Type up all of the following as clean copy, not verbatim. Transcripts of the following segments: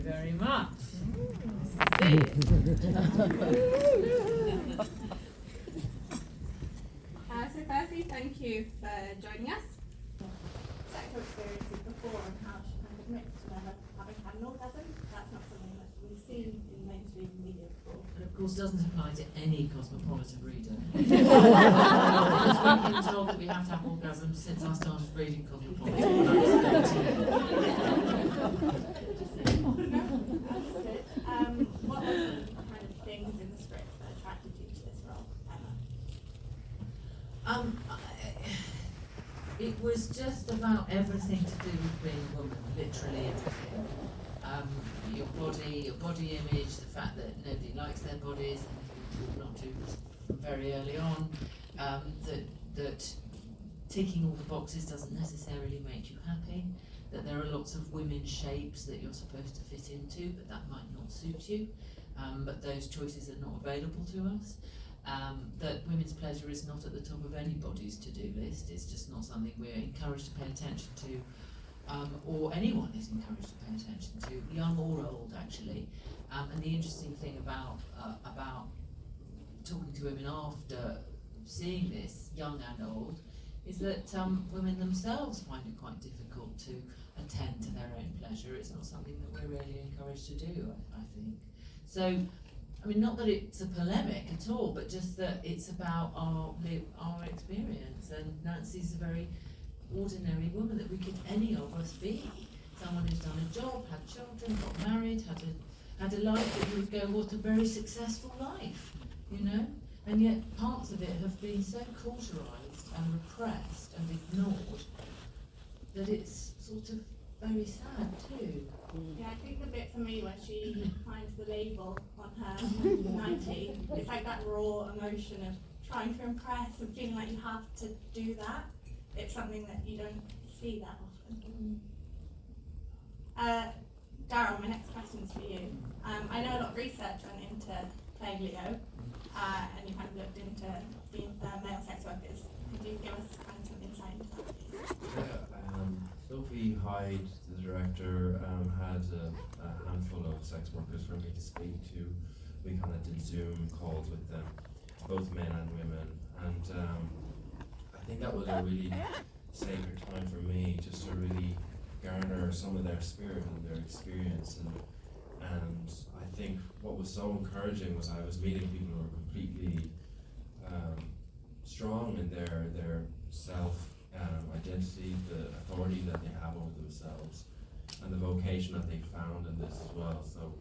very much. So firstly, thank you for joining us. Sexual experiences before and how she kind of admits to never having had an orgasm. That's not something that we've seen in mainstream media before. And of course doesn't apply to any Cosmopolitan reader. Because we've been told that we have to have orgasms since I started reading Cosmopolitan when I was 13. Understood. What were the kind of things in the script that attracted you to this role, Emma? It was just about everything to do with being a woman, literally everything. Your body image, the fact that nobody likes their bodies, and we've been told not to from very early on, that ticking all the boxes doesn't necessarily make you happy, that there are lots of women's shapes that you're supposed to fit into, but that might not suit you, but those choices are not available to us. That women's pleasure is not at the top of anybody's to-do list. It's just not something we're encouraged to pay attention to, or anyone is encouraged to pay attention to, young or old actually. And the interesting thing about talking to women after seeing this, young and old, is that women themselves find it quite difficult to attend to their own pleasure. It's not something that we're really encouraged to do, I think. So, I mean, not that it's a polemic at all, but just that it's about our experience. And Nancy's a very ordinary woman that we could, any of us, be. Someone who's done a job, had children, got married, had a life that you would go, what a very successful life, you know? And yet parts of it have been so cauterised and repressed and ignored that it's sort of very sad too. Yeah, I think the bit for me where she finds the label on her 90, it's like that raw emotion of trying to impress and feeling like you have to do that. It's something that you don't see that often. Daryl, my next question is for you. I know a lot of research went into playing Leo, and you kind of looked into male sex workers. Could you give us kind of some insight into that, please? Sophie Hyde, the director, had a handful of sex workers for me to speak to. We kind of did Zoom calls with them, both men and women, and I think that was a really sacred time for me, just to really garner some of their spirit and their experience, and I think what was so encouraging was I was meeting people who were completely strong in their self identity, the authority that they have over themselves, and the vocation that they found in this as well. So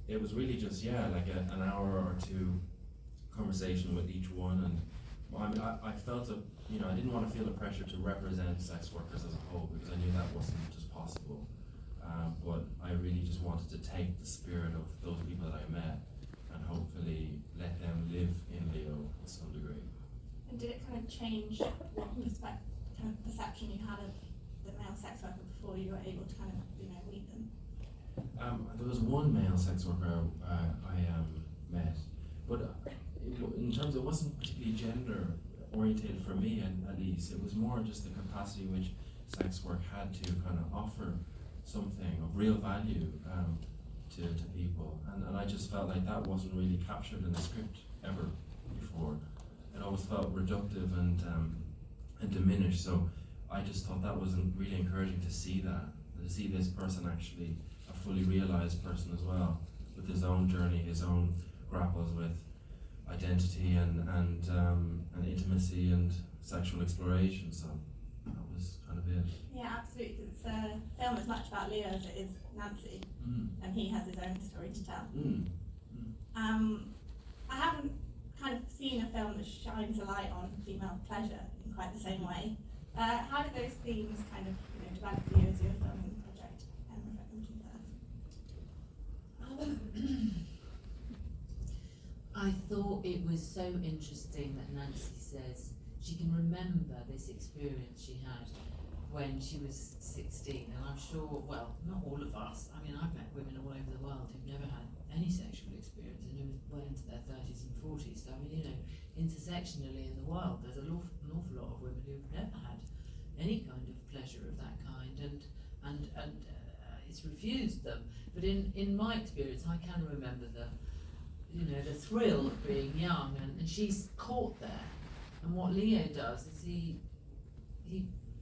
it was really just like an hour or two conversation with each one, and I felt I didn't want to feel the pressure to represent sex workers as a whole, because I knew that wasn't just possible. But I really just wanted to take the spirit of those people that I met and hopefully let them live in Leo to some degree. And did it kind of change what kind of perception you had of the male sex worker before you were able to kind of meet them? There was one male sex worker I met, but in terms it wasn't particularly gender orientated for me, at least. It was more just the capacity which sex work had to kind of offer something of real value to people, and I just felt like that wasn't really captured in the script ever before. It always felt reductive and diminished, so I just thought that wasn't really encouraging to see this person actually a fully realized person as well, with his own journey, his own grapples with identity and intimacy and sexual exploration. So that was kind of it. Yeah, absolutely. It's a film as much about Leo as it is Nancy, and he has his own story to tell. I haven't kind of seen a film that shines a light on female pleasure in quite the same way. How did those themes kind of develop for you as you were filming the project? And reflect them to you first. I thought it was so interesting that Nancy says she can remember this experience she had when she was 16, and I'm sure, well, not all of us, I mean, I've met women all over the world who've never had any sexual experience and who are well into their 30s and 40s, so I mean, intersectionally in the world, there's an awful lot of women who've never had any kind of pleasure of that kind, and it's refused them. But in my experience, I can remember the thrill of being young, and she's caught there. And what Leo does is he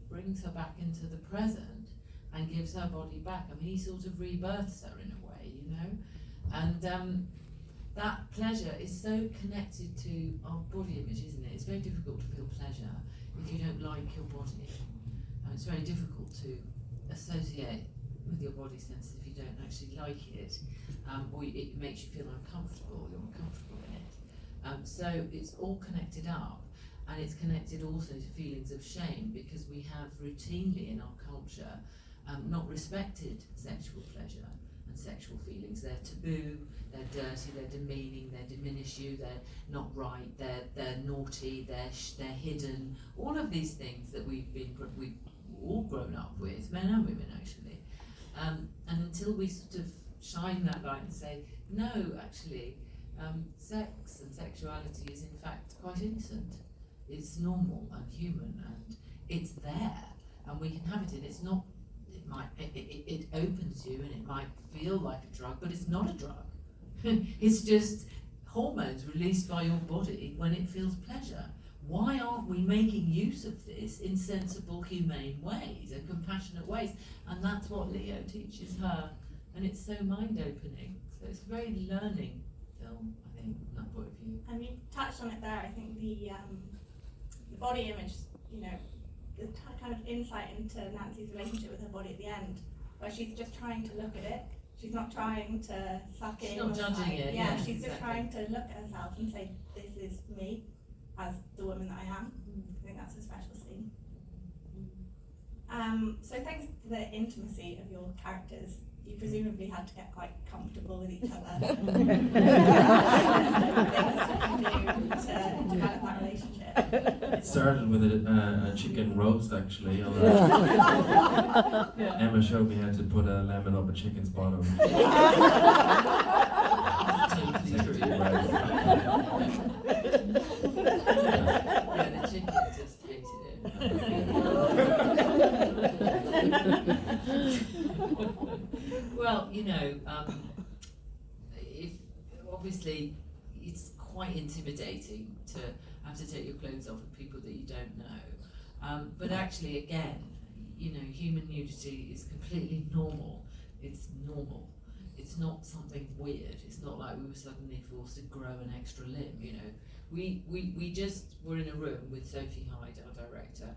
brings her back into the present and gives her body back. I mean, he sort of rebirths her in a way, and that pleasure is so connected to our body image, isn't it? It's very difficult to feel pleasure if you don't like your body. It's very difficult to associate with your body sense if you don't actually like it, or it makes you feel uncomfortable, you're uncomfortable in it. So it's all connected up, and it's connected also to feelings of shame, because we have routinely in our culture not respected sexual pleasure and sexual feelings. They're taboo, they're dirty, they're demeaning, they diminish you, they're not right, they're naughty, they're hidden. All of these things that we've all grown up with, men and women actually. And until we sort of shine that light and say, no, actually, sex and sexuality is in fact quite innocent. It's normal and human, and it's there, and we can have it. And it's not. It opens you, and it might feel like a drug, but it's not a drug. It's just hormones released by your body when it feels pleasure. Why aren't we making use of this in sensible, humane ways and compassionate ways? And that's what Leo teaches her, and it's so mind-opening. So it's a very learning film, I think, from that point of view. And you touched on it there. I think the body image, the kind of insight into Nancy's relationship with her body at the end, where she's just trying to look at it. She's not trying to suck in. She's not judging it. Yeah, she's exactly. just trying to look at herself and say, this is me as the woman that I am. I think that's a special scene. So thanks to the intimacy of your characters, you presumably had to get quite comfortable with each other. Things you can do to develop that relationship. It started with a chicken roast, actually. Emma showed me how to put a lemon up a chicken's bottom. Yeah, the chicken just hated it. Well, if obviously it's quite intimidating to have to take your clothes off with people that you don't know. But actually, again, human nudity is completely normal. It's normal. It's not something weird. It's not like we were suddenly forced to grow an extra limb. We just were in a room with Sophie Hyde, our director,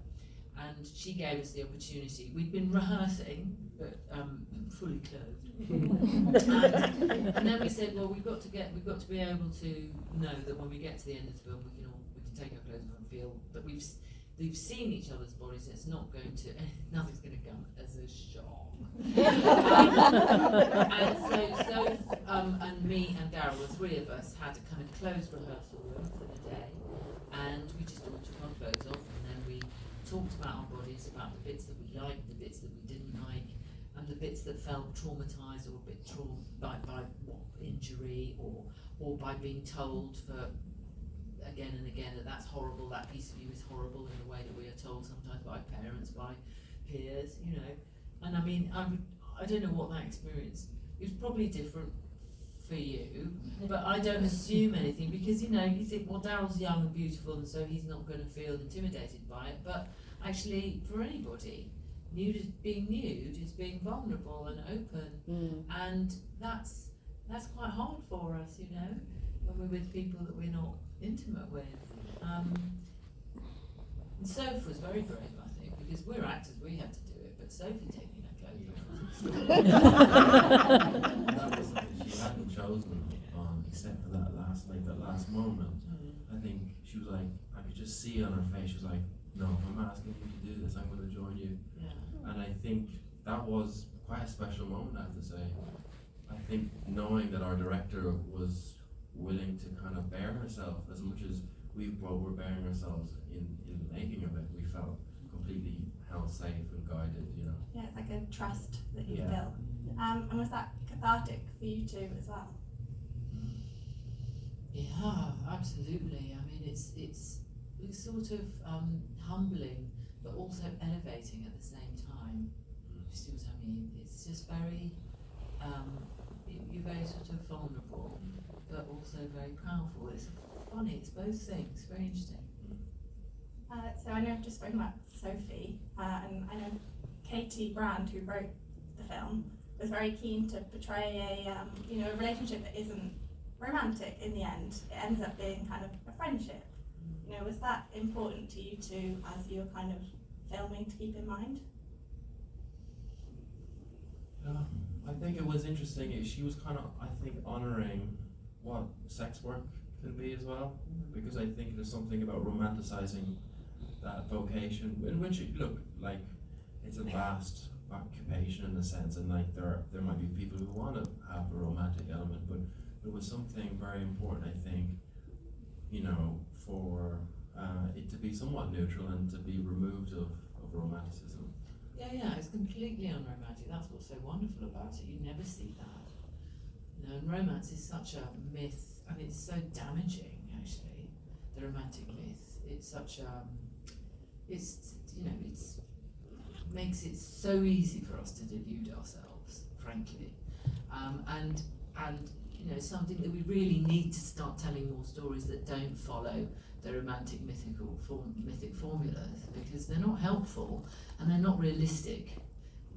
and she gave us the opportunity. We'd been rehearsing, but fully clothed. and then we said, well, we've got to be able to know that when we get to the end of the film, we can take our clothes off and feel that we've seen each other's bodies. It's not going to, nothing's going to come as a shock. And so and me and Daryl, the three of us, had a kind of closed rehearsal room for the day, and we just all took our clothes off, and then we talked about our bodies, about the bits that we liked, the bits that we didn't like, and the bits that felt traumatised or a bit by injury or by being told for again and again that's horrible, that piece of you is horrible in the way that we are told sometimes by parents, by peers, And I mean, I don't know what that experience, it was probably different for you, but I don't assume anything because, you think, well, Daryl's young and beautiful and so he's not going to feel intimidated by it, but actually for anybody, being nude is being vulnerable and open, and that's quite hard for us, when we're with people that we're not intimate with. And Soph was very brave, I think, because we're actors, we had to do it, but Sophie taking her clothes off. That was something she hadn't chosen except for that last moment. I think she was like, I could just see on her face, she was like, no, if I'm asking you to do this, I'm going to join you. Yeah. And I think that was quite a special moment, I have to say. I think knowing that our director was willing to kind of bear herself as much as we were bearing ourselves in the making of it, we felt completely held safe and guided, Yeah, it's like a trust that you've Yeah. built. And was that cathartic for you too as well? Yeah, absolutely. I mean, it's sort of humbling, but also elevating at the same time. see what I mean? It's just very, you're very sort of vulnerable, but also very powerful. It's funny, it's both things, very interesting. So I know I've just spoken about Sophie, and I know Katie Brand, who wrote the film, was very keen to portray a relationship that isn't romantic in the end. It ends up being kind of a friendship. Was that important to you too, as you were kind of filming, to keep in mind? I think it was interesting. She was kind of, I think, honouring what sex work can be as well, because I think there's something about romanticising that vocation, in which like it's a vast occupation in a sense, and like there might be people who want to have a romantic element, but there was something very important, I think, for it to be somewhat neutral and to be removed of romanticism. Yeah, it's completely unromantic. That's what's so wonderful about it. You never see that. And romance is such a myth, and it's so damaging, actually, the romantic myth. It's such it's makes it so easy for us to delude ourselves, frankly. And something that we really need to start telling more stories that don't follow the romantic mythic formulas, because they're not helpful and they're not realistic,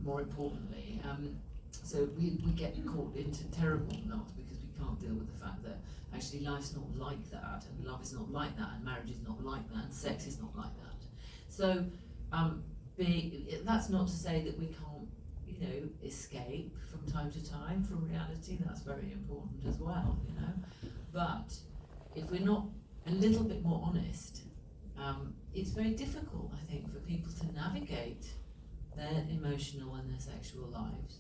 more importantly. So we get caught into terrible knots because we can't deal with the fact that actually life's not like that, and love is not like that, and marriage is not like that, and sex is not like that. So that's not to say that we can't escape from time to time from reality. That's very important as well, but if we're not a little bit more honest, it's very difficult, I think, for people to navigate their emotional and their sexual lives.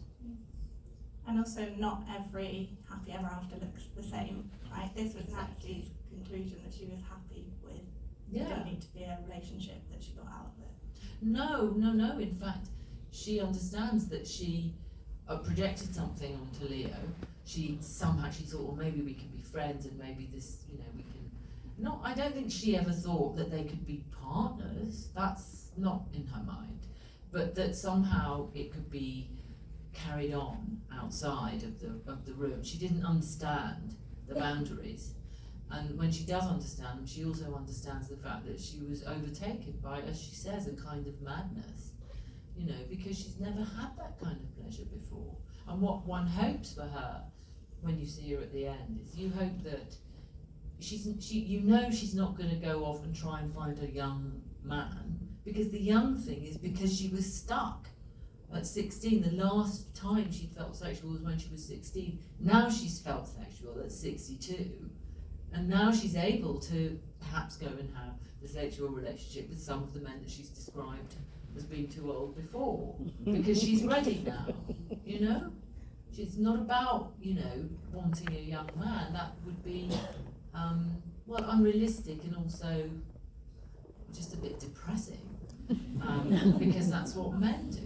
And also, not every happy ever after looks the same, right? This was Nancy's conclusion, that she was happy with. Yeah. It didn't need to be a relationship that she got out of it. No. In fact, she understands that she projected something onto Leo. She thought, well, maybe we can be friends, and maybe this, we can. No, I don't think she ever thought that they could be partners. That's not in her mind. But that somehow it could be carried on outside of the room. She didn't understand the boundaries. And when she does understand them, she also understands the fact that she was overtaken by, as she says, a kind of madness, because she's never had that kind of pleasure before. And what one hopes for her when you see her at the end is you hope that she's not going to go off and try and find a young man, because the young thing is because she was stuck at 16. The last time she felt sexual was when she was 16. Now she's felt sexual at 62. And now she's able to perhaps go and have the sexual relationship with some of the men that she's described as being too old before, because she's ready now, She's not about, wanting a young man. That would be, unrealistic, and also just a bit depressing, because that's what men do.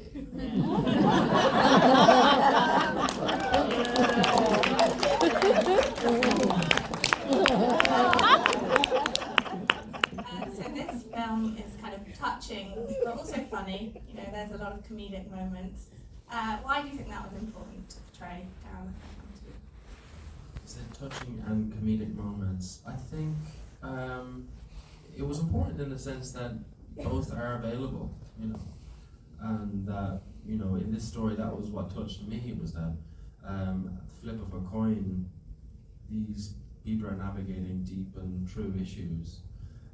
So this film is kind of touching, but also funny. There's a lot of comedic moments. Why do you think that was important to portray, Daryl? Is it touching and comedic moments? I think it was important in the sense that both are available, and that in this story, that was what touched me, was that at the flip of a coin, these people are navigating deep and true issues,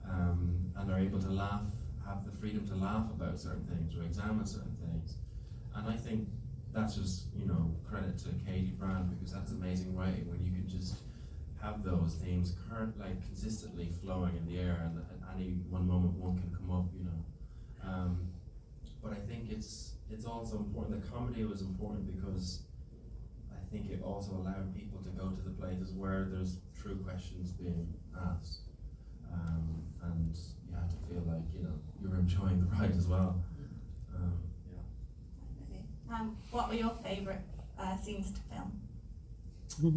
and are able to laugh, have the freedom to laugh about certain things or examine certain things. And I think that's just, credit to Katie Brand, because that's amazing writing when you can just have those themes consistently flowing in the air, and at any one moment one can come up, But I think it's also important. The comedy was important because I think it also allowed people to go to the places where there's true questions being asked, and you have to feel like you're enjoying the ride as well. What were your favourite scenes to film? We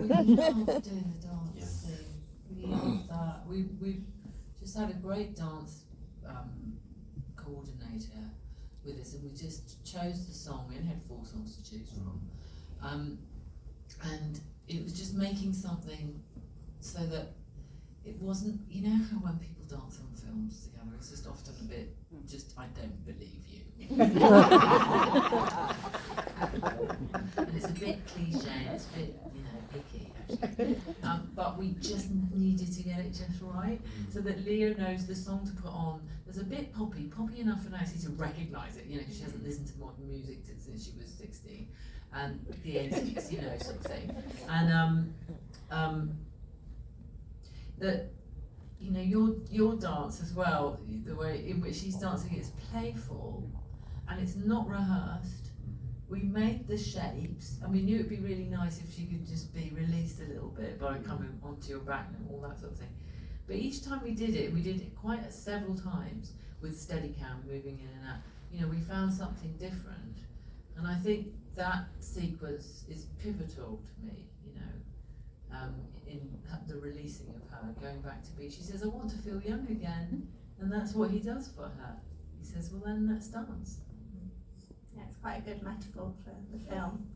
loved doing the dance thing. We loved that. We just had a great dance coordinator, with us, and we just chose the song. We only had 4 songs to choose from, and it was just making something so that it wasn't, you know how when people dance on films together, it's just often a bit, just, I don't believe you. And it's a bit cliche, and it's a bit, you know, icky actually. But we just needed to get it just right, so that Leo knows the song to put on. There's a bit poppy enough for Nancy to recognise it, you know, because she hasn't listened to modern music since she was 16, and the 80s, you know, sort of thing. And that, you know, your dance as well, the way in which she's dancing, it's playful and it's not rehearsed. We made the shapes, and we knew it'd be really nice if she could just be released a little bit by coming onto your back and all that sort of thing. But each time we did it quite several times with Steadicam moving in and out. You know, we found something different, and I think that sequence is pivotal to me. You know, in the releasing of her, going back to be. She says, "I want to feel young again," and that's what he does for her. He says, "Well, then let's dance." Yeah, it's quite a good metaphor for the film.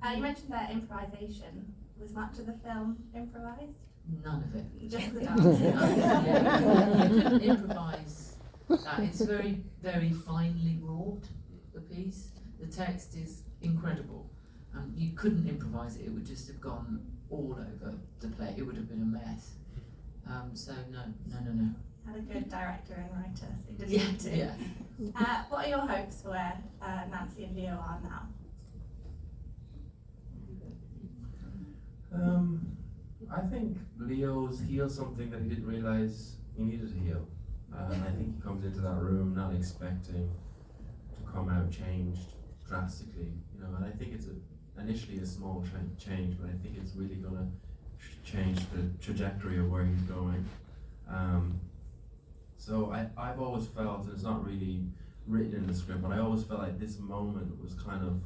You mentioned that improvisation. Was much of the film improvised? None of it. Just the dance. You couldn't improvise that. It's very, very finely wrought, the piece. The text is incredible. You couldn't improvise it. It would just have gone all over the play. It would have been a mess. So no. Had a good director and writer, so you didn't have to. Yeah. What are your hopes for where Nancy and Leo are now? I think Leo's healed something that he didn't realise he needed to heal. And I think he comes into that room not expecting to come out changed drastically, you know. And I think it's initially a small change, but I think it's really going to change the trajectory of where he's going. So I've always felt, and it's not really written in the script, but I always felt like this moment was kind of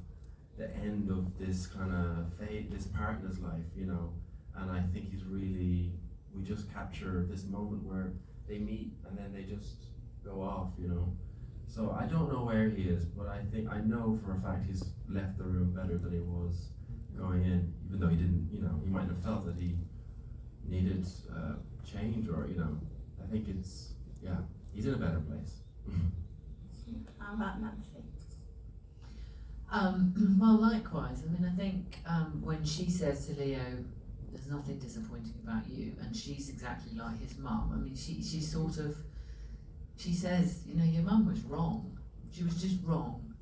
the end of this kind of this part in his life, you know. And I think we just capture this moment where they meet and then they just go off, you know. So I don't know where he is, but I know for a fact he's left the room better than he was going in, even though he didn't, you know, he might have felt that he needed change, or, you know, I think he's in a better place. How about Nancy? Well, likewise. I mean, I think when she says to Leo, "There's nothing disappointing about you," and she's exactly like his mum. I mean, she says, you know, your mum was wrong. She was just wrong,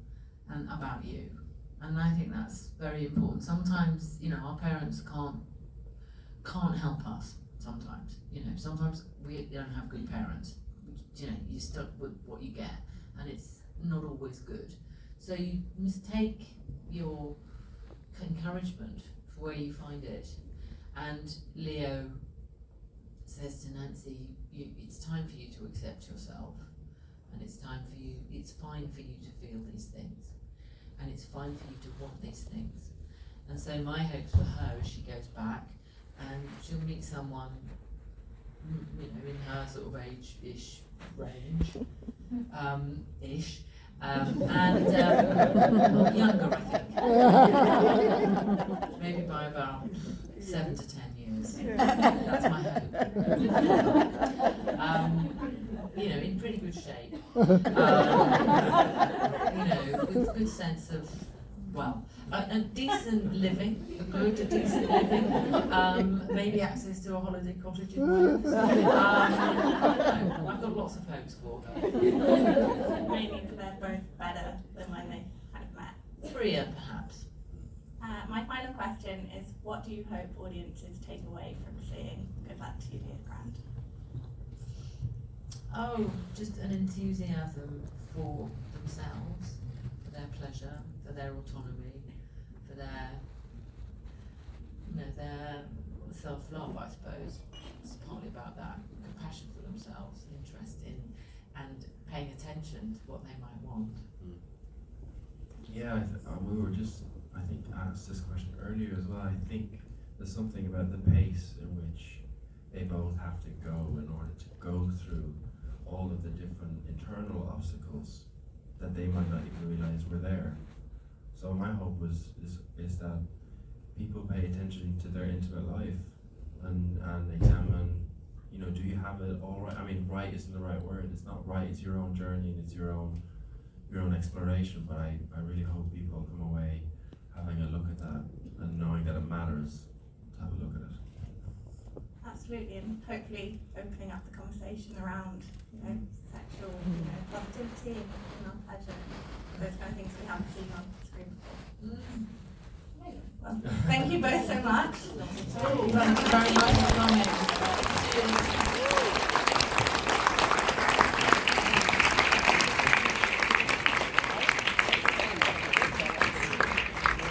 and about you. And I think that's very important. Sometimes, you know, our parents can't help us. Sometimes, you know, sometimes we don't have good parents. You know, you're stuck with what you get, and it's not always good. So you must take your encouragement for where you find it. And Leo says to Nancy, it's time for you to accept yourself, and it's fine for you to feel these things, and it's fine for you to want these things. And so my hopes for her is she goes back and she'll meet someone, you know, in her sort of age-ish range, and younger, I think. Maybe by about 7 to 10 years. That's my hope. You know, in pretty good shape. You know, with good sense of, well, a decent living, a decent living, maybe access to a holiday cottage in Wales. I've got lots of hopes for her. Maybe they're both better than when they kind of met. Freer, perhaps. My final question is, what do you hope audiences take away from seeing Good Luck to You, Dear Grande? Oh, just an enthusiasm for themselves, for their pleasure, for their autonomy, for their, you know, their self-love, I suppose. It's partly about that, compassion for themselves, interest in and paying attention to what they might want. Yeah, we were just, I think, asked this question earlier as well. I think there's something about the pace in which they both have to go in order to go through all of the different internal obstacles that they might not even realise were there. So my hope is that people pay attention to their intimate life and examine, you know, do you have it all right? I mean, right isn't the right word. It's not right. It's your own journey and it's your own exploration. But I really hope people come away having a look at that and knowing that it matters to have a look at it. Absolutely, and hopefully opening up the conversation around, you know, sexual, positivity and female pleasure, those kind of things we haven't seen on screen before. Well, thank you both so much. Thank you very much for coming. Cheers.